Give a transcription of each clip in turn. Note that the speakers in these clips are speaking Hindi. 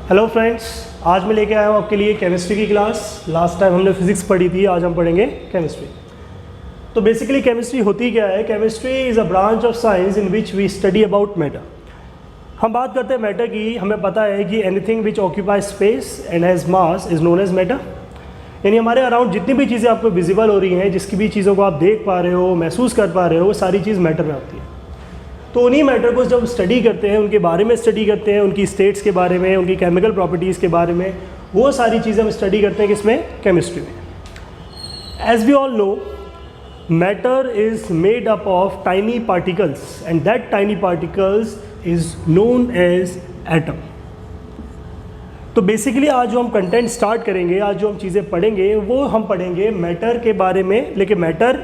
हेलो फ्रेंड्स, आज मैं लेके आया हूँ आपके लिए केमिस्ट्री की क्लास। लास्ट टाइम हमने फिजिक्स पढ़ी थी, आज हम पढ़ेंगे केमिस्ट्री। तो बेसिकली केमिस्ट्री होती क्या है? Chemistry is a branch of science in which we study about matter. हम बात करते हैं मैटर की। हमें पता है कि anything which occupy space and has mass is known as matter. यानी हमारे अराउंड जितनी भी चीज़ें आपको विजिबल हो रही हैं, जिसकी भी चीज़ों को आप देख पा रहे हो, महसूस कर पा रहे हो, वो सारी चीज़ मैटर में आती है। तो उन्हीं मैटर को जब स्टडी करते हैं, उनके बारे में स्टडी करते हैं, उनकी स्टेट्स के बारे में, उनकी केमिकल प्रॉपर्टीज़ के बारे में, वो सारी चीज़ें हम स्टडी करते हैं किसमें? केमिस्ट्री में। As we all know, matter is made up of tiny particles and that tiny particles is known as atom. So basically आज जो हम कंटेंट स्टार्ट करेंगे, आज जो हम चीज़ें पढ़ेंगे, वो हम पढ़ेंगे मैटर के बारे में। लेकिन मैटर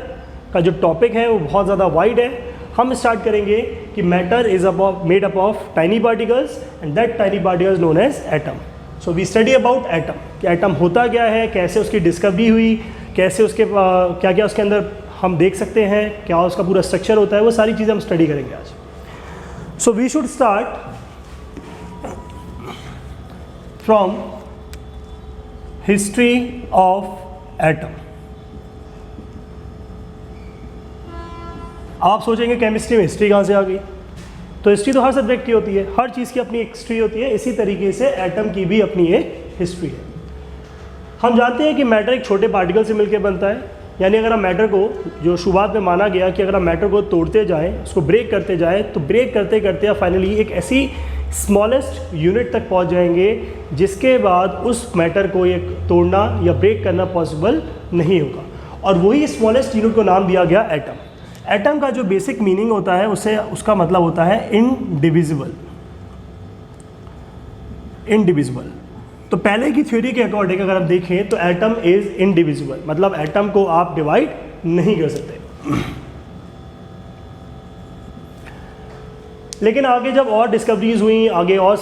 का जो टॉपिक है वो बहुत ज़्यादा वाइड है। हम स्टार्ट करेंगे कि matter is made up of tiny particles and that tiny particles known as atom. So we study about atom, कि एटम होता क्या है, कैसे उसकी डिस्कवरी हुई, कैसे उसके क्या क्या उसके अंदर हम देख सकते हैं, क्या उसका पूरा स्ट्रक्चर होता है, वो सारी चीज़ें हम स्टडी करेंगे आज। So we should start from history of atom. आप सोचेंगे केमिस्ट्री में हिस्ट्री कहाँ से आ गई? तो हिस्ट्री तो हर सब्जेक्ट की होती है, हर चीज़ की अपनी एक हिस्ट्री होती है। इसी तरीके से एटम की भी अपनी एक हिस्ट्री है। हम जानते हैं कि मैटर एक छोटे पार्टिकल से मिलकर बनता है। यानी अगर हम मैटर को, जो शुरुआत में माना गया कि अगर हम मैटर को तोड़ते जाएं, उसको ब्रेक करते जाएं, तो ब्रेक करते करते आप फाइनली एक ऐसी स्मॉलेस्ट यूनिट तक पहुंच जाएंगे जिसके बाद उस मैटर को एक तोड़ना या ब्रेक करना पॉसिबल नहीं होगा। और वही स्मॉलेस्ट यूनिट को नाम दिया गया एटम। एटम का जो बेसिक मीनिंग होता है उसका मतलब होता है इनडिविजिबल। इनडिविजिबल। तो पहले की थ्योरी के अकॉर्डिंग अगर हम देखें तो एटम इज इनडिविजिबल, मतलब एटम को आप डिवाइड नहीं कर सकते। लेकिन आगे जब और डिस्कवरीज हुई, आगे और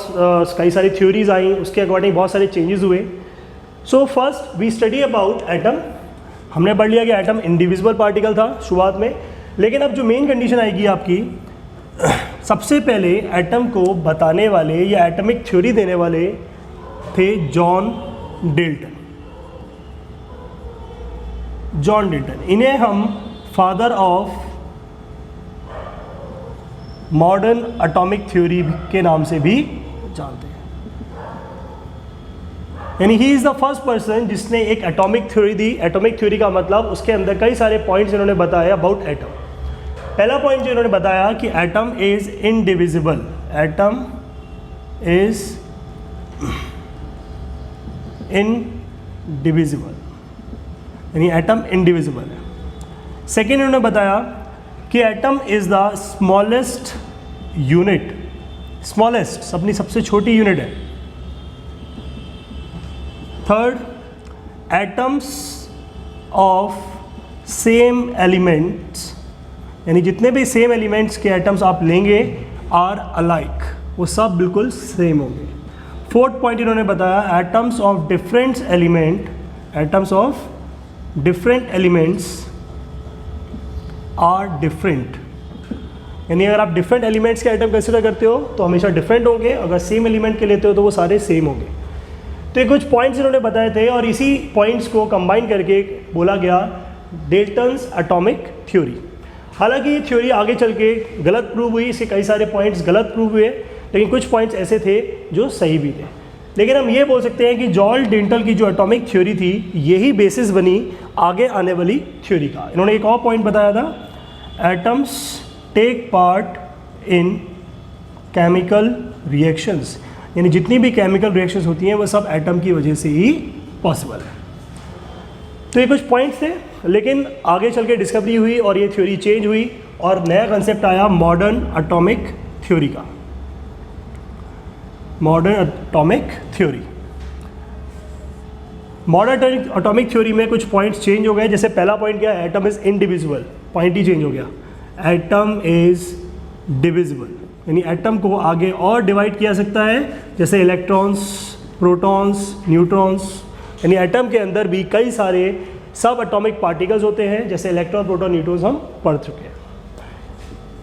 कई सारी थ्योरीज आई, उसके अकॉर्डिंग बहुत सारे चेंजेस हुए। So first we study about atom. हमने पढ़ लिया कि एटम इनडिविजिबल पार्टिकल था शुरुआत में। लेकिन अब जो मेन कंडीशन आएगी आपकी, सबसे पहले एटम को बताने वाले या एटॉमिक थ्योरी देने वाले थे जॉन डाल्टन। जॉन डाल्टन, इन्हें हम father of modern atomic theory के नाम से भी जानते हैं। यानी he is the first person जिसने एक एटॉमिक थ्योरी दी। एटॉमिक थ्योरी का मतलब उसके अंदर कई सारे पॉइंट्स इन्होंने बताया अबाउट एटम। पहला पॉइंट जो इन्होंने बताया कि atom is indivisible. Atom is indivisible, यानी एटम इनडिविजिबल है। सेकेंड इन्होंने बताया कि atom is the smallest unit. Smallest अपनी सबसे छोटी यूनिट है। Third, atoms of same elements, यानी जितने भी सेम एलिमेंट्स के एटम्स आप लेंगे आर अलाइक, वो सब बिल्कुल सेम होंगे। फोर्थ पॉइंट इन्होंने बताया atoms of different element, atoms of different elements are different. यानी अगर आप डिफरेंट एलिमेंट्स के एटम कंसिडर करते हो तो हमेशा डिफरेंट होंगे, अगर सेम एलिमेंट के लेते हो तो वो सारे सेम होंगे। तो ये कुछ पॉइंट्स इन्होंने बताए थे और इसी पॉइंट्स को कंबाइन करके बोला गया डाल्टन्स एटॉमिक थ्योरी। हालांकि ये थ्योरी आगे चल के गलत प्रूव हुई, इसके कई सारे पॉइंट्स गलत प्रूव हुए, लेकिन कुछ पॉइंट्स ऐसे थे जो सही भी थे। लेकिन हम ये बोल सकते हैं कि जॉन डाल्टन की जो एटॉमिक थ्योरी थी, यही बेसिस बनी आगे आने वाली थ्योरी का। इन्होंने एक और पॉइंट बताया था, atoms take part in chemical reactions. यानी जितनी भी केमिकल रिएक्शंस होती हैं वो सब एटम की वजह से ही पॉसिबल है। तो ये कुछ पॉइंट्स थे, लेकिन आगे चल के डिस्कवरी हुई और ये थ्योरी चेंज हुई और नया कंसेप्ट आया मॉडर्न एटॉमिक थ्योरी का। Modern atomic theory. Modern atomic theory में कुछ पॉइंट्स चेंज हो गए। जैसे पहला पॉइंट क्या है? Atom is indivisible, point he change हो गया। एटम इज डिविजिबल, यानी एटम को आगे और डिवाइड किया सकता है, जैसे इलेक्ट्रॉन्स, प्रोटॉन्स, न्यूट्रॉन्स। यानी एटम के अंदर भी कई सारे सब एटॉमिक पार्टिकल्स होते हैं, जैसे इलेक्ट्रॉन, प्रोटॉन, न्यूट्रॉन्स हम पढ़ चुके हैं।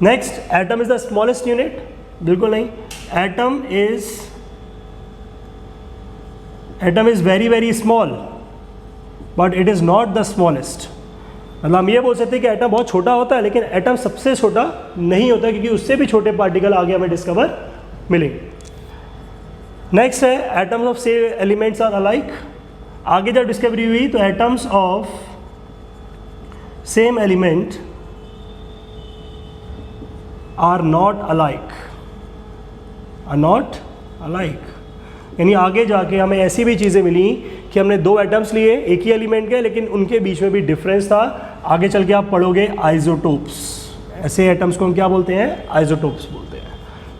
Next, atom is the smallest unit. बिल्कुल नहीं, atom is atom is very very small but it is not the smallest. मतलब हम ये बोल सकते हैं कि एटम बहुत छोटा होता है लेकिन एटम सबसे छोटा नहीं होता, क्योंकि उससे भी छोटे पार्टिकल आगे हमें डिस्कवर मिलेंगे। नेक्स्ट है atoms of same elements are alike. आगे जब डिस्कवरी हुई तो atoms of same element are not alike, are not alike. यानी आगे जाके हमें ऐसी भी चीज़ें मिली कि हमने दो एटम्स लिए एक ही एलिमेंट के, लेकिन उनके बीच में भी डिफरेंस था। आगे चल के आप पढ़ोगे आइसोटोप्स। ऐसे एटम्स को हम क्या बोलते हैं? आइसोटोप्स बोलते हैं।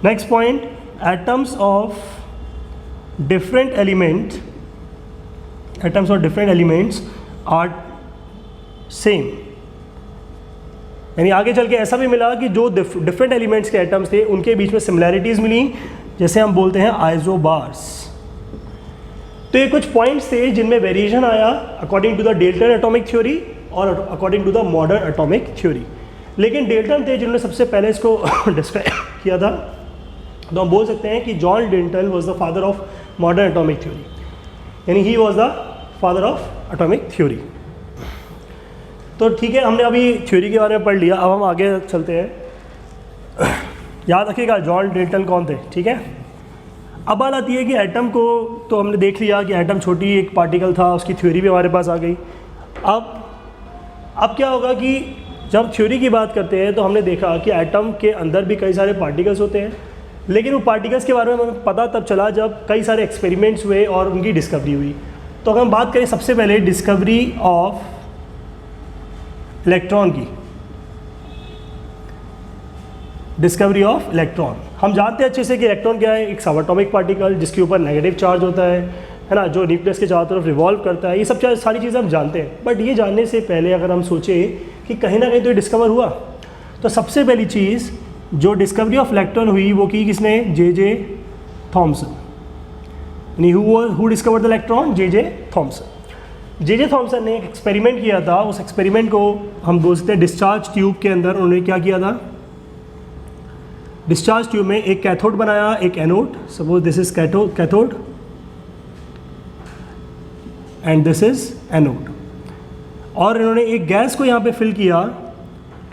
Next point, atoms of different element, atoms of different elements are same. यानी आगे चल के ऐसा भी मिला कि जो डिफरेंट एलिमेंट्स के एटम्स थे उनके बीच में सिमिलैरिटीज़ मिली, जैसे हम बोलते हैं आइसोबार्स। तो ये कुछ पॉइंट्स थे जिनमें वेरिएशन आया according to the Dalton atomic theory और according to the modern atomic theory. लेकिन डेल्टन थे जिन्होंने सबसे पहले इसको डिस्क्राइब किया था, तो हम बोल सकते हैं कि John Dalton was the father of modern atomic theory, यानी he was the father of atomic theory. तो ठीक है, हमने अभी थ्योरी के बारे में पढ़ लिया, अब हम आगे चलते हैं। याद रखिएगा जॉन डेल्टन कौन थे, ठीक है। अब बात आती है कि एटम को तो हमने देख लिया कि एटम छोटी एक पार्टिकल था, उसकी थ्योरी भी हमारे पास आ गई। अब क्या होगा कि जब थ्योरी की बात करते हैं तो हमने देखा कि एटम के अंदर भी कई सारे पार्टिकल्स होते हैं, लेकिन वो पार्टिकल्स के बारे में हमें पता तब चला जब कई सारे एक्सपेरिमेंट्स हुए और उनकी डिस्कवरी हुई। तो अगर हम बात करें सबसे पहले डिस्कवरी ऑफ इलेक्ट्रॉन की, डिस्कवरी ऑफ इलेक्ट्रॉन। हम जानते हैं अच्छे से कि इलेक्ट्रॉन क्या है, एक सबएटॉमिक पार्टिकल जिसके ऊपर नेगेटिव चार्ज होता है ना, जो न्यूक्लियस के चारों तरफ रिवॉल्व करता है। ये सब सारी चीज़ें हम जानते हैं, बट ये जानने से पहले अगर हम सोचें कि कहीं ना कहीं तो ये डिस्कवर हुआ, तो सबसे पहली चीज़ जो डिस्कवरी ऑफ इलेक्ट्रॉन हुई वो की किसने? J Thomson. यानी who discovered the electron? J Thomson. J Thomson ने एक एक्सपेरिमेंट किया था। उस एक्सपेरिमेंट को हम बोल सकते हैं डिस्चार्ज ट्यूब के अंदर उन्होंने क्या किया था? डिस्चार्ज ट्यूब में एक कैथोड बनाया, एक anode. Suppose this is cathode and this is anode. और इन्होंने एक गैस को यहाँ पे फिल किया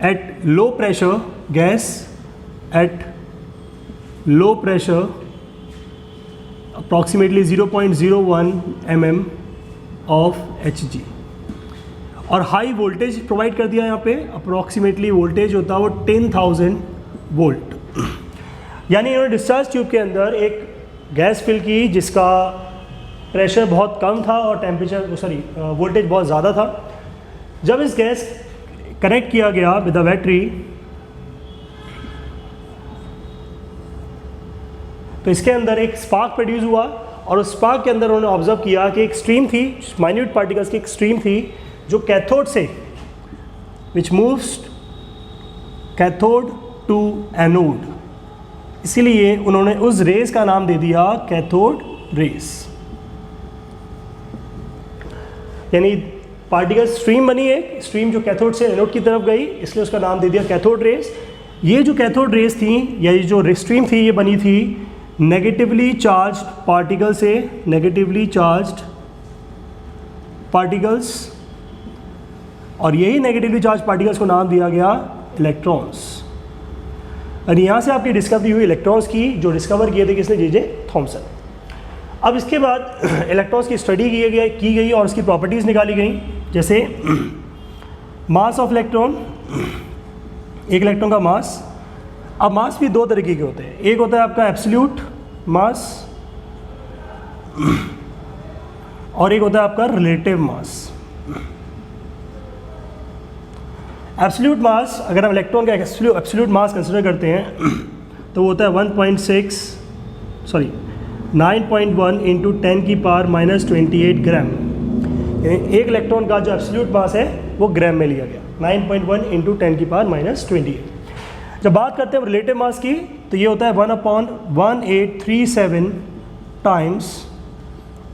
at low pressure, gas at low pressure approximately 0.01 mm of Hg, और हाई वोल्टेज प्रोवाइड कर दिया यहाँ पे। अप्रॉक्सीमेटली वोल्टेज होता है वो 10,000 वोल्ट। यानी इन्होंने डिस्चार्ज ट्यूब के अंदर एक गैस फिल की जिसका प्रेशर बहुत कम था और वोल्टेज बहुत ज़्यादा था। जब इस गैस कनेक्ट किया गया विद द बैटरी, तो इसके अंदर एक स्पार्क प्रोड्यूस हुआ, और उस स्पार्क के अंदर उन्होंने ऑब्जर्व किया कि एक स्ट्रीम थी, माइन्यूट पार्टिकल्स की एक स्ट्रीम थी जो कैथोड से, which moves cathode to anode. इसीलिए उन्होंने उस रेस का नाम दे दिया कैथोड रेस। यानी पार्टिकल स्ट्रीम बनी, एक स्ट्रीम जो कैथोड से एनोड की तरफ गई, इसलिए उसका नाम दे दिया कैथोड रेस। ये जो कैथोड रेस थी या ये जो स्ट्रीम थी, ये बनी थी नेगेटिवली चार्ज्ड पार्टिकल से, नेगेटिवली चार्ज्ड पार्टिकल्स, और यही नेगेटिवली चार्ज्ड पार्टिकल्स को नाम दिया गया इलेक्ट्रॉन्स। और यहाँ से आपकी डिस्कवरी हुई इलेक्ट्रॉन्स की, जो डिस्कवर किए थे किसने? J Thompson. अब इसके बाद इलेक्ट्रॉन्स की स्टडी की गई और उसकी प्रॉपर्टीज़ निकाली गई, जैसे मास ऑफ इलेक्ट्रॉन, एक इलेक्ट्रॉन का मास। अब मास भी दो तरीके के होते हैं, एक होता है आपका एब्सोल्यूट मास और एक होता है आपका रिलेटिव मास। एब्सोल्यूट मास, अगर हम इलेक्ट्रॉन का एब्सोल्यूट मास कंसिडर करते हैं तो वो होता है 9.1 इंटू 10 की पावर -28 ग्राम। एक इलेक्ट्रॉन का जो एब्सोल्यूट मास है वो ग्राम में लिया गया, 9.1 इंटू 10 की पावर -28। जब बात करते हैं रिलेटिव मास की, तो ये होता है 1/1837 times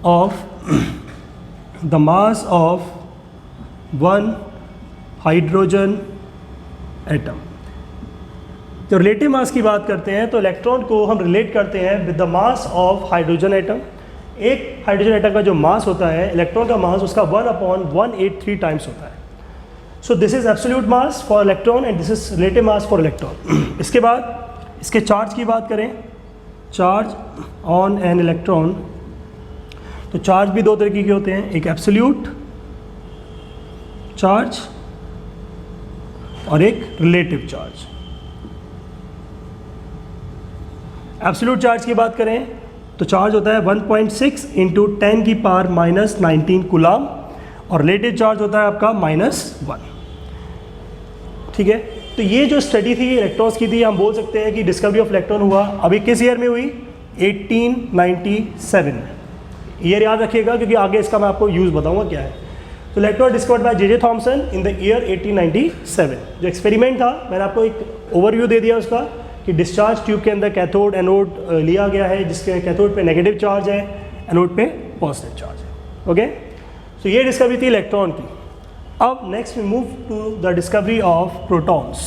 of the mass of one hydrogen atom. तो रिलेटिव मास की बात करते हैं तो इलेक्ट्रॉन को हम रिलेट करते हैं with the mass of hydrogen atom. एक हाइड्रोजन एटम का जो मास होता है, इलेक्ट्रॉन का मास, उसका 1/183 टाइम्स होता है. So this is absolute mass for electron and this is relative mass for electron. इसके बाद इसके चार्ज की बात करें, चार्ज ऑन एन इलेक्ट्रॉन, तो चार्ज भी दो तरीके के होते हैं, एक एब्सोल्यूट चार्ज और एक रिलेटिव चार्ज. एब्सोल्यूट चार्ज की बात करें तो चार्ज होता है 1.6 इंटू 10 की पावर माइनस 19 कूलम और रिलेटिव चार्ज होता है आपका -1. ठीक है, तो ये जो स्टडी थी इलेक्ट्रॉन्स की थी, हम बोल सकते हैं कि डिस्कवरी ऑफ इलेक्ट्रॉन हुआ अभी किस ईयर में हुई, 1897 में. ईयर याद रखिएगा क्योंकि आगे इसका मैं आपको यूज़ बताऊंगा क्या है. तो electron discovered by J Thomson in the year 1897. जो एक्सपेरिमेंट था मैंने आपको एक ओवरव्यू दे दिया उसका कि डिस्चार्ज ट्यूब के अंदर कैथोड एनोड लिया गया है, जिसके कैथोड पे नेगेटिव चार्ज है, एनोड पे पॉजिटिव चार्ज है. ओके, तो ये डिस्कवरी थी इलेक्ट्रॉन की. अब next we move to the discovery of protons.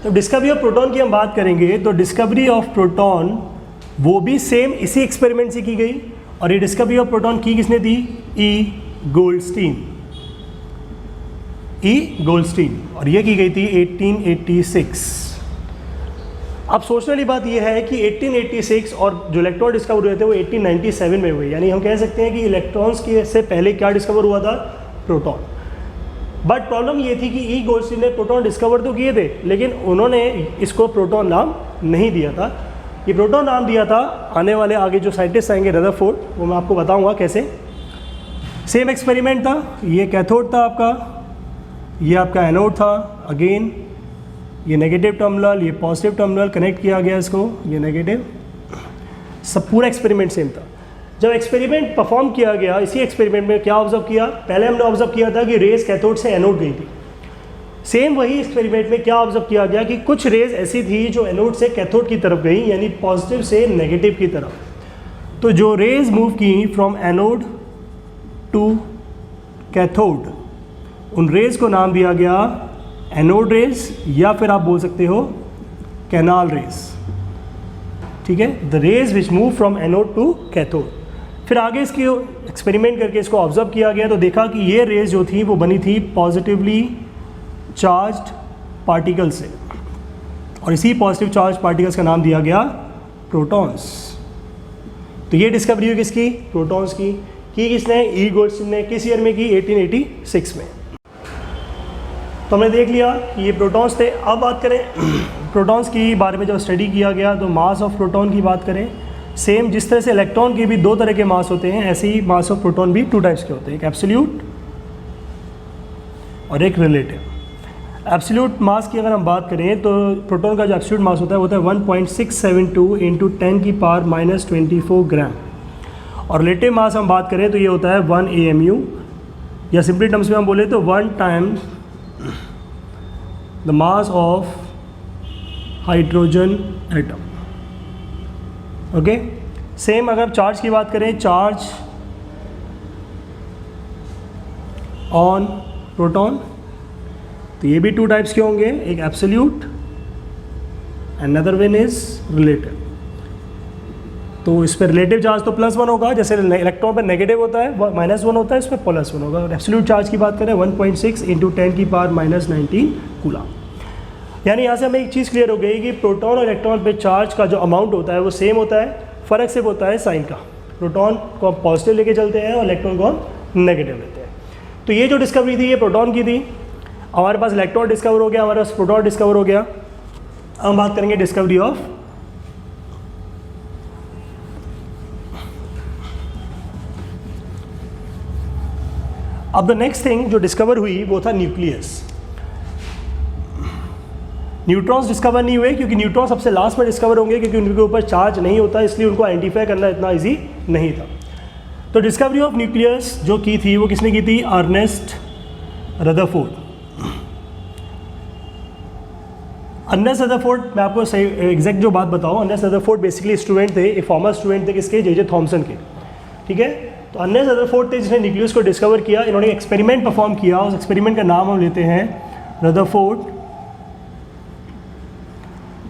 तो डिस्कवरी ऑफ प्रोटॉन की हम बात करेंगे तो डिस्कवरी ऑफ प्रोटॉन वो भी सेम इसी एक्सपेरिमेंट से की गई. और ये डिस्कवरी ऑफ प्रोटॉन की किसने दी, ई गोल्डस्टीन. ई गोल्डस्टीन, और ये की गई थी 1886. अब सोचने वाली बात यह है कि 1886 और जो इलेक्ट्रॉन डिस्कवर हुए थे वो 1897 में हुए. यानी हम कह सकते हैं कि इलेक्ट्रॉन्स के से पहले क्या डिस्कवर हुआ था, प्रोटॉन. बट प्रॉब्लम ये थी कि ई गोल्डस्टीन ने प्रोटॉन डिस्कवर तो किए थे, लेकिन उन्होंने इसको प्रोटॉन नाम नहीं दिया था. ये प्रोटॉन नाम दिया था आने वाले आगे जो साइंटिस्ट आएंगे रदरफोर्ड, वो मैं आपको बताऊंगा कैसे. सेम एक्सपेरिमेंट था, ये कैथोड था आपका, ये आपका एनोड था. अगेन ये नेगेटिव टर्मिनल, ये पॉजिटिव टर्मिनल, कनेक्ट किया गया इसको, ये नेगेटिव. सब पूरा एक्सपेरिमेंट सेम था. जब एक्सपेरिमेंट परफॉर्म किया गया, इसी एक्सपेरिमेंट में क्या ऑब्जर्व किया, पहले हमने ऑब्जर्व किया था कि रेज कैथोड से एनोड गई थी. सेम वही एक्सपेरिमेंट में क्या ऑब्जर्व किया गया कि कुछ रेज ऐसी थी जो एनोड से कैथोड की तरफ गई, यानी पॉजिटिव से नेगेटिव की तरफ. तो जो रेज मूव की फ्रॉम एनोड टू कैथोड, उन रेज को नाम दिया गया एनोड रेज, या फिर आप बोल सकते हो कैनाल रेज. ठीक है, the rays which move from anode to cathode. फिर आगे इसकी एक्सपेरिमेंट करके इसको ऑब्जर्व किया गया तो देखा कि ये रेज जो थी वो बनी थी पॉजिटिवली चार्ज्ड पार्टिकल से, और इसी पॉजिटिव चार्ज पार्टिकल्स का नाम दिया गया प्रोटॉन्स. तो ये डिस्कवरी हुई किसकी, प्रोटॉन्स की किसने, ई गोल्डस्टीन ने. किस ईयर में की, 1886 में. तो हमने देख लिया कि ये प्रोटॉन्स थे. अब बात करें प्रोटॉन्स की बारे में जब स्टडी किया गया तो मास ऑफ प्रोटॉन की बात करें. सेम जिस तरह से इलेक्ट्रॉन के भी दो तरह के मास होते हैं, ऐसे ही मास ऑफ प्रोटॉन भी 2 टाइप्स के होते हैं, एक एब्सोल्यूट और एक रिलेटिव. एब्सोल्यूट मास की अगर हम बात करें तो प्रोटॉन का जो एब्सोल्यूट मास होता है वो होता है 1.672 इंटू 10 की पावर -24 ग्राम. और रिलेटिव मास हम बात करें तो ये होता है 1 AMU, या सिंपली टर्म्स में हम बोले तो 1 times the mass of hydrogen atom. Okay, same अगर चार्ज की बात करें, चार्ज ऑन प्रोटॉन, तो ये भी 2 टाइप्स के होंगे, एक absolute and other one is relative. तो इस पर रिलेटिव चार्ज तो +1 होगा, जैसे इलेक्ट्रॉन पर नेगेटिव होता है -1 होता है, इस पर +1 होगा. और एब्सोल्यूट चार्ज की बात करें 1.6 इंटू 10 की पावर -19 कूलम. यानी यहाँ से हमें एक चीज़ क्लियर हो गई कि प्रोटॉन और इलेक्ट्रॉन पे चार्ज का जो अमाउंट होता है वो सेम होता है, फ़र्क सिर्फ होता है साइन का. प्रोटॉन को हम पॉजिटिव लेके चलते हैं और इलेक्ट्रॉन को हम नेगेटिव लेते हैं. तो ये जो डिस्कवरी थी ये प्रोटॉन की थी. हमारे पास इलेक्ट्रॉन डिस्कवर हो गया, हमारे पास प्रोटॉन डिस्कवर हो गया. हम बात करेंगे डिस्कवरी ऑफ अब द नेक्स्ट थिंग जो डिस्कवर हुई वो था न्यूक्लियस. न्यूट्रॉन्स डिस्कवर नहीं हुए क्योंकि न्यूट्रॉन सबसे लास्ट में डिस्कवर होंगे, क्योंकि उनके ऊपर चार्ज नहीं होता, इसलिए उनको आइडेंटिफाई करना इतना इजी नहीं था. तो डिस्कवरी ऑफ न्यूक्लियस जो की थी वो किसने की थी, अर्नेस्ट रदरफोर्ड. अर्नेस्ट रदरफोर्ड, मैं आपको सही एग्जैक्ट जो बात बताऊँ, अर्नेस्ट रदरफोर्ड बेसिकली स्टूडेंट थे, एक फॉर्मर स्टूडेंट थे किसके, जे थॉमसन के. ठीक है, तो अर्नेस्ट रदरफोर्ड थे जिसने न्यूक्लियस को डिस्कवर किया. इन्होंने एक्सपेरिमेंट परफॉर्म किया, उस एक्सपेरिमेंट का नाम हम लेते हैं Rutherford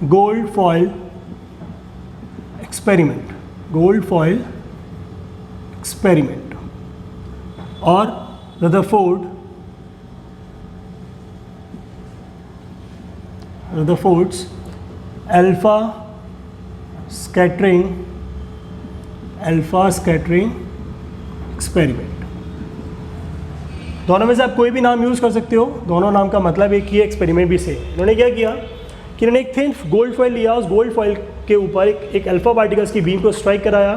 gold foil experiment, gold foil experiment, और रदरफोर्ड्स अल्फा स्कैटरिंग एक्सपेरिमेंट। दोनों में से आप कोई भी नाम यूज़ कर सकते हो, दोनों नाम का मतलब एक ही है, एक्सपेरिमेंट भी सेम। इन्होंने क्या किया कि इन्होंने एक थिन गोल्ड फॉइल लिया, उस गोल्ड फॉइल के ऊपर एक अल्फा पार्टिकल्स की बीम को स्ट्राइक कराया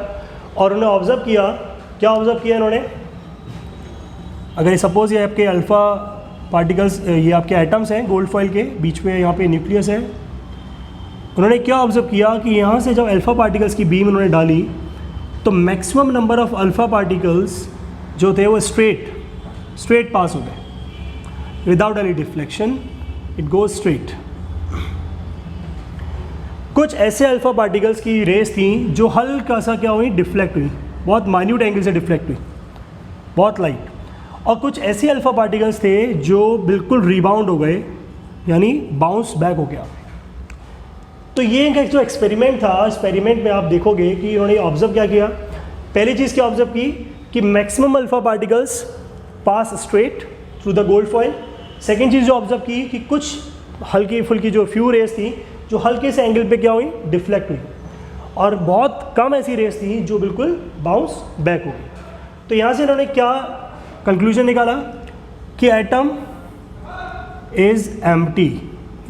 और उन्होंने ऑब्जर्व किया। क्या ऑब्जर्व किया इन्होंने? अगर सपोज ये आपके अल्फा पार्टिकल्स, ये आपके एटम्स हैं गोल्ड फॉइल के, बीच में यहाँ पे न्यूक्लियस है। उन्होंने क्या ऑब्जर्व किया कि यहाँ से जब अल्फा पार्टिकल्स की बीम उन्होंने डाली तो maximum number of alpha particles जो थे वो स्ट्रेट पास हो गए, without any deflection, it goes straight. कुछ ऐसे अल्फा पार्टिकल्स की रेस थी जो हल्का सा क्या हुई, डिफ्लेक्ट हुई, बहुत माइन्यूट एंगल से डिफ्लेक्ट हुई, बहुत लाइट। और कुछ ऐसे अल्फा पार्टिकल्स थे जो बिल्कुल रिबाउंड हो गए, यानी बाउंस बैक हो गया। तो ये इनका जो एक्सपेरिमेंट था, एक्सपेरिमेंट में आप देखोगे कि उन्होंने ऑब्जर्व क्या किया। पहली चीज़ क्या ऑब्जर्व की कि maximum alpha particles pass straight through the gold foil. Second चीज़ जो ऑब्जर्व की कि कुछ हल्की फुल्की जो फ्यू रेस थी जो हल्के से एंगल पे क्या हुई, डिफ्लेक्ट हुई, और बहुत कम ऐसी रेस थी जो बिल्कुल बाउंस बैक हो गई। तो यहाँ से इन्होंने क्या कंक्लूजन निकाला कि एटम इज़ एम्प्टी,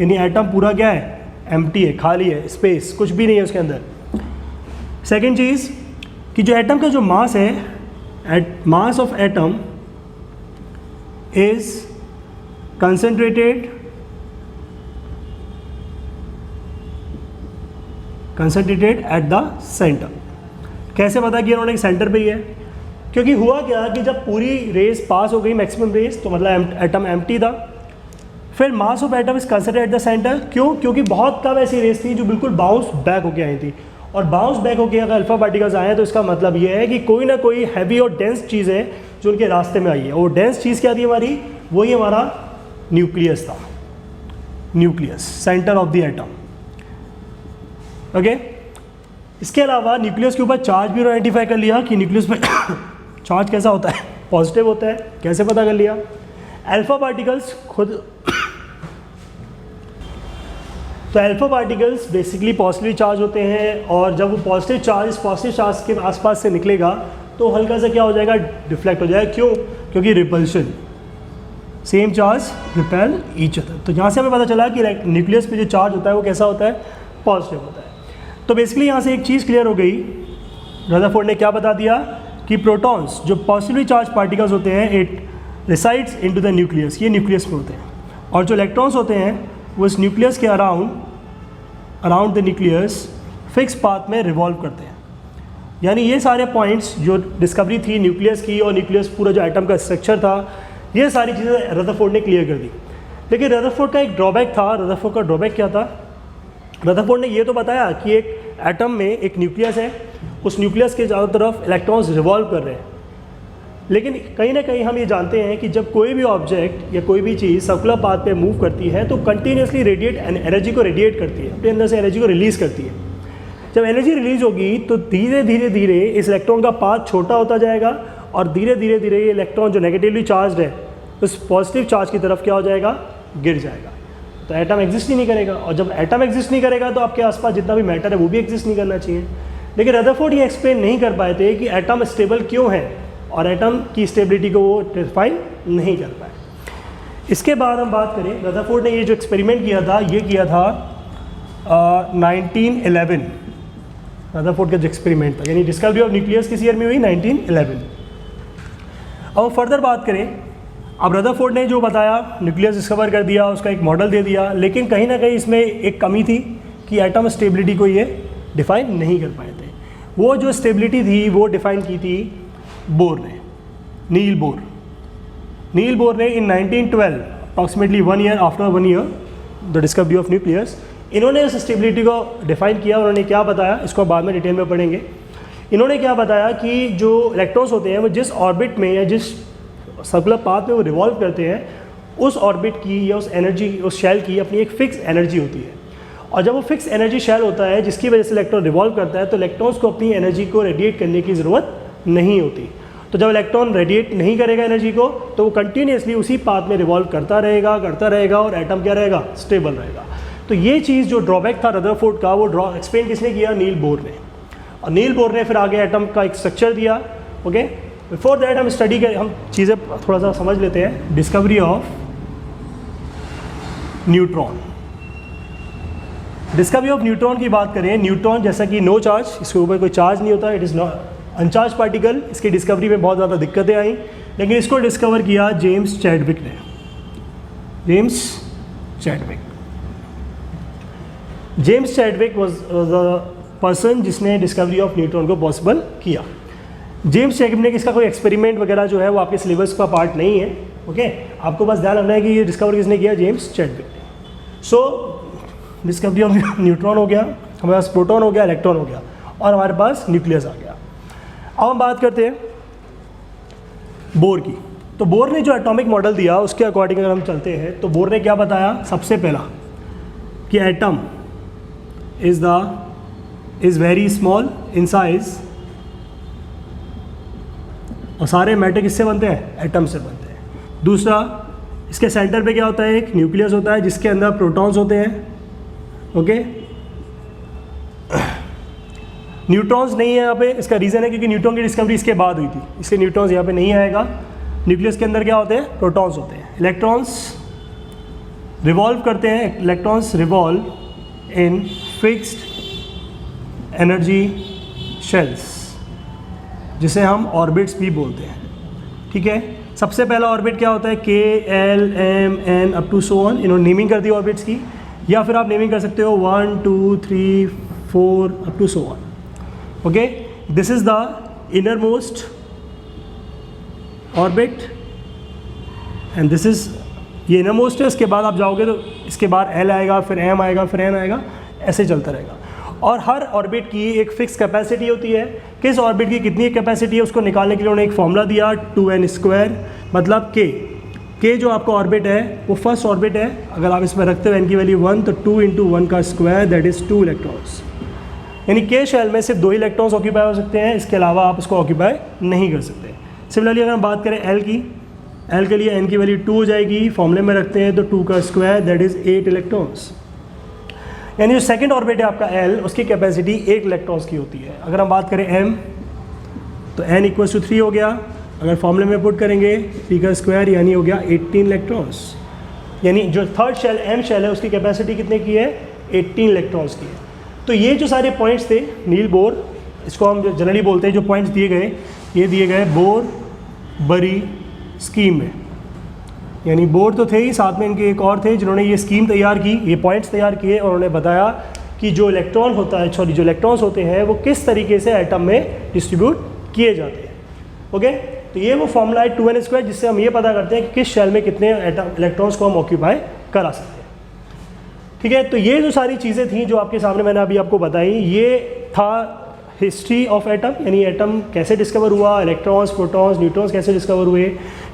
यानी एटम पूरा क्या है, एम्प्टी है, खाली है, स्पेस कुछ भी नहीं है उसके अंदर। सेकेंड चीज़ कि जो एटम का जो मास है, mass of atom is concentrated at the centre. कैसे पता कि उन्होंने सेंटर पे ही है? क्योंकि हुआ क्या कि जब पूरी रेस पास हो गई, मैक्सिमम रेस, तो मतलब एटम एम्प्टी था। फिर mass of atom is considered at the centre. क्यों? क्योंकि बहुत कम ऐसी रेस थी जो बिल्कुल बाउंस बैक होके आई थी, और बाउंस बैक होके अगर अल्फा पार्टिकल्स आए हैं तो इसका मतलब ये है कि कोई ना कोई हैवी और डेंस चीज़ है जो उनके रास्ते में आई है। और डेंस चीज़ क्या थी हमारी? वही हमारा न्यूक्लियस था, nucleus, centre of the atom. Okay, इसके अलावा न्यूक्लियस के ऊपर चार्ज भी आइडेंटिफाई कर लिया कि न्यूक्लियस में चार्ज कैसा होता है, पॉजिटिव होता है। कैसे पता कर लिया? अल्फा पार्टिकल्स खुद तो alpha particles basically positively charge होते हैं, और जब वो पॉजिटिव चार्ज के आसपास से निकलेगा तो हल्का सा क्या हो जाएगा, डिफ्लेक्ट हो जाएगा। क्यों? क्योंकि repulsion, same charge repel each other. तो यहाँ से हमें पता चला कि न्यूक्लियस पे जो चार्ज होता है वो कैसा होता है, पॉजिटिव होता है। तो बेसिकली यहाँ से एक चीज़ क्लियर हो गई, रदरफोर्ड ने क्या बता दिया कि प्रोटॉन्स जो पॉजिटिवली चार्ज पार्टिकल्स होते हैं, it resides into the nucleus, ये न्यूक्लियस में होते हैं, और जो इलेक्ट्रॉन्स होते हैं वो इस न्यूक्लियस के around the nucleus fix path में रिवॉल्व करते हैं। यानी ये सारे पॉइंट्स जो डिस्कवरी थी न्यूक्लियस की, और न्यूक्लियस पूरा जो एटम का स्ट्रक्चर था, ये सारी चीज़ें रदरफोर्ड ने क्लियर कर दी। लेकिन रदरफोर्ड का एक ड्रॉबैक था। रदरफोर्ड का ड्रॉबैक क्या था? रदरफोर्ड ने ये तो बताया कि एक एटम में एक न्यूक्लियस है, उस न्यूक्लियस के चारों तरफ इलेक्ट्रॉन्स रिवॉल्व कर रहे हैं, लेकिन कहीं ना कहीं हम ये जानते हैं कि जब कोई भी ऑब्जेक्ट या कोई भी चीज़ सर्कुलर पाथ पे मूव करती है तो कंटिन्यूसली एनर्जी को रेडिएट करती है, अपने अंदर से एनर्जी को रिलीज़ करती है। जब एनर्जी रिलीज होगी तो धीरे धीरे इस इलेक्ट्रॉन का पाथ छोटा होता जाएगा, और धीरे धीरे ये इलेक्ट्रॉन जो नेगेटिवली चार्ज है उस पॉजिटिव चार्ज की तरफ क्या हो जाएगा, गिर जाएगा। तो एटम एग्जिस्ट ही नहीं करेगा, और जब एटम एग्जिस्ट नहीं करेगा तो आपके आसपास जितना भी मैटर है वो भी एग्जिस्ट नहीं करना चाहिए। लेकिन रदरफोर्ड ये एक्सप्लेन नहीं कर पाए थे कि एटम स्टेबल क्यों है, और एटम की स्टेबिलिटी को वो डिफाइन नहीं कर पाए। इसके बाद हम बात करें, रदरफोर्ड ने ये जो एक्सपेरिमेंट किया था, ये किया था 1911। रदरफोर्ड का जो एक्सपेरिमेंट था, यानी डिस्कवरी ऑफ न्यूक्लियस किस ईयर में हुई, 1911। अब फर्दर बात करें, अब रदरफोर्ड ने जो बताया, न्यूक्लियस डिस्कवर कर दिया, उसका एक मॉडल दे दिया, लेकिन कहीं ना कहीं इसमें एक कमी थी कि एटम स्टेबिलिटी को ये डिफाइन नहीं कर पाए थे। वो जो स्टेबिलिटी थी वो डिफाइन की थी बोर ने, नील बोर ने इन 1912, approximately 1 year after 1 year the discovery of nucleus, इन्होंने उस स्टेबिलिटी को डिफाइन किया। उन्होंने क्या बताया, इसको बाद में डिटेल में पढ़ेंगे। इन्होंने क्या बताया कि जो इलेक्ट्रॉन्स होते हैं वो जिस ऑर्बिट में या जिस सर्कुलर पाथ में वो रिवॉल्व करते हैं, उस ऑर्बिट की या उस एनर्जी, उस शेल की अपनी एक फिक्स एनर्जी होती है, और जब वो फिक्स एनर्जी शेल होता है जिसकी वजह से इलेक्ट्रॉन रिवॉल्व करता है, तो इलेक्ट्रॉन्स को अपनी एनर्जी को रेडिएट करने की ज़रूरत नहीं होती। तो जब इलेक्ट्रॉन रेडिएट नहीं करेगा एनर्जी को, तो वो कंटिन्यूसली उसी पाथ में रिवॉल्व करता रहेगा और एटम क्या रहेगा, स्टेबल रहेगा। तो ये चीज़ जो ड्रॉबैक था रदरफोर्ड का, वो एक्सप्लेन किसने किया, नील बोर ने। और नील बोर ने फिर आगे एटम का एक स्ट्रक्चर दिया। ओके, बिफोर दैट हम चीज़ें थोड़ा सा समझ लेते हैं। Discovery of neutron. Discovery of neutron की बात करें, न्यूट्रॉन जैसा कि नो चार्ज, इसके ऊपर कोई चार्ज नहीं होता, इट इज़ नॉट अनचार्ज पार्टिकल। इसकी डिस्कवरी में बहुत ज़्यादा दिक्कतें आई, लेकिन इसको डिस्कवर किया जेम्स चैडविक ने। James Chadwick was the person जिसने डिस्कवरी ऑफ न्यूट्रॉन को पॉसिबल किया। जेम्स चैडविक, इसका कोई एक्सपेरिमेंट वगैरह जो है वो आपके सिलेबस का पार्ट नहीं है। ओके, आपको बस ध्यान रखना है कि ये डिस्कवर किसने किया, जेम्स चैडविक ने। सो डिस्कवरी ऑफ न्यूट्रॉन हो गया, हमारे पास प्रोटॉन हो गया, इलेक्ट्रॉन हो गया, और हमारे पास न्यूक्लियस आ गया। अब हम बात करते हैं बोर की। तो बोर ने जो एटॉमिक मॉडल दिया उसके अकॉर्डिंग अगर हम चलते हैं, तो बोर ने क्या बताया, सबसे पहला कि atom is very small in size, और सारे मैटर किससे बनते हैं, एटम से बनते हैं। दूसरा, इसके सेंटर पे क्या होता है, एक न्यूक्लियस होता है जिसके अंदर प्रोटॉन्स होते हैं। ओके, न्यूट्रॉन्स नहीं है यहाँ पे। इसका रीज़न है क्योंकि न्यूट्रॉन की डिस्कवरी इसके बाद हुई थी, इसलिए न्यूट्रॉन्स यहाँ पे नहीं आएगा। न्यूक्लियस के अंदर क्या होते हैं, प्रोटॉन्स होते हैं। इलेक्ट्रॉन्स रिवॉल्व करते हैं, electrons revolve in fixed energy shells, जिसे हम ऑर्बिट्स भी बोलते हैं। ठीक है, सबसे पहला ऑर्बिट क्या होता है, K, L, M, N up to so on. इन्होंने नेमिंग कर दी ऑर्बिट्स की, या फिर आप नेमिंग कर सकते हो 1, 2, 3, 4 up to so on. Okay, this is the innermost orbit and this is, ये इनरमोस्ट है। इसके बाद आप जाओगे तो इसके बाद एल आएगा, फिर एम आएगा, फिर एन आएगा, ऐसे चलता रहेगा। और हर ऑर्बिट की एक फिक्स कैपेसिटी होती है। किस ऑर्बिट की कितनी कैपेसिटी है उसको निकालने के लिए उन्होंने एक फॉर्मूला दिया, 2n², मतलब के जो आपका ऑर्बिट है वो फर्स्ट ऑर्बिट है। अगर आप इसमें रखते हो n की वैल्यू 1, तो 2 × 1 का स्क्वायर, दैट इज़ 2 इलेक्ट्रॉन्स। यानी के शेल में सिर्फ 2 इलेक्ट्रॉन्स ऑक्यूपाई हो सकते हैं, इसके अलावा आप उसको ऑक्यूपाई नहीं कर सकते। सिमिलरली अगर हम बात करें एल की, एल के लिए n की वैल्यू 2 हो जाएगी, फॉर्मूले में रखते हैं तो 2 का स्क्वायर, दैट इज़ 8 इलेक्ट्रॉन्स। यानी जो सेकंड ऑर्बिट है आपका एल, उसकी कैपेसिटी 1 इलेक्ट्रॉन्स की होती है। अगर हम बात करें एम, तो n = 3 हो गया। अगर फॉर्मूले में पुट करेंगे 3 का स्क्वायर, यानी हो गया 18 इलेक्ट्रॉन्स। यानी जो थर्ड शेल एम शेल है उसकी कैपेसिटी कितने की है, 18 इलेक्ट्रॉन्स की है। तो ये जो सारे पॉइंट्स थे नील बोर, इसको हम जनरली बोलते हैं, जो पॉइंट्स दिए गए ये दिए गए बोर बरी स्कीम में। यानी बोर तो थे ही, साथ में इनके एक और थे जिन्होंने ये स्कीम तैयार की, ये पॉइंट्स तैयार किए, और उन्होंने बताया कि जो इलेक्ट्रॉन होता है, जो इलेक्ट्रॉन्स होते हैं वो किस तरीके से एटम में डिस्ट्रीब्यूट किए जाते हैं। ओके, तो ये वो फॉर्मूला है 2n², जिससे हम ये पता करते हैं कि किस शेल में कितने इलेक्ट्रॉन्स को हम ऑक्यूपाई करा सकते हैं। ठीक है, तो ये जो सारी चीज़ें थी जो आपके सामने मैंने अभी आपको बताई, ये था हिस्ट्री ऑफ एटम, यानी एटम कैसे डिस्कवर हुआ, इलेक्ट्रॉन्स, प्रोटॉन्स, न्यूट्रॉन्स कैसे डिस्कवर हुए।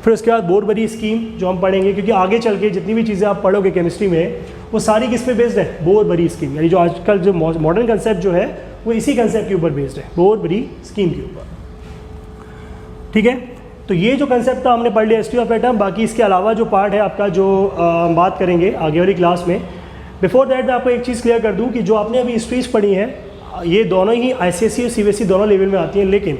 फिर उसके बाद बोर बरी स्कीम जो हम पढ़ेंगे, क्योंकि आगे चल के जितनी भी चीज़ें आप पढ़ोगे केमिस्ट्री में वो सारी किस पे बेस्ड है, बोर बरी स्कीम। यानी जो आजकल जो मॉडर्न कंसेप्ट जो है वो इसी कंसेप्ट के ऊपर बेस्ड है, बोर बरी स्कीम के ऊपर। ठीक है, तो ये जो कंसेप्ट था हमने पढ़ लिया हिस्ट्री ऑफ एटम। बाकी इसके अलावा जो पार्ट है आपका, जो हम बात करेंगे आगे वाली क्लास में, बिफोर दैट मैं आपको एक चीज़ क्लियर कर दूं कि जो आपने अभी हिस्ट्रीज पढ़ी है ये दोनों ही ICSE और CBSE दोनों लेवल में आती हैं, लेकिन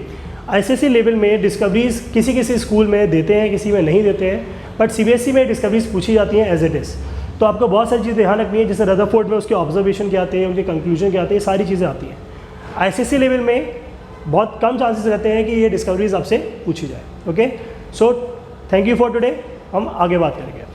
ICSE लेवल में डिस्कवरीज किसी किसी स्कूल में देते हैं, किसी में नहीं देते हैं, बट CBSE में डिस्कवरीज पूछी जाती हैं एज इट इज़। तो आपको बहुत सारी चीज़ें ध्यान रखनी है, जैसे रदरफोर्ड में उसके ऑब्जर्वेशन क्या आते हैं, उनके कंक्लूजन क्या आते हैं, सारी चीज़ें आती हैं। ICSE लेवल में बहुत कम चांसेस रहते हैं कि ये डिस्कवरीज आपसे पूछी जाए। Okay, so thank you for today, हम आगे बात करेंगे।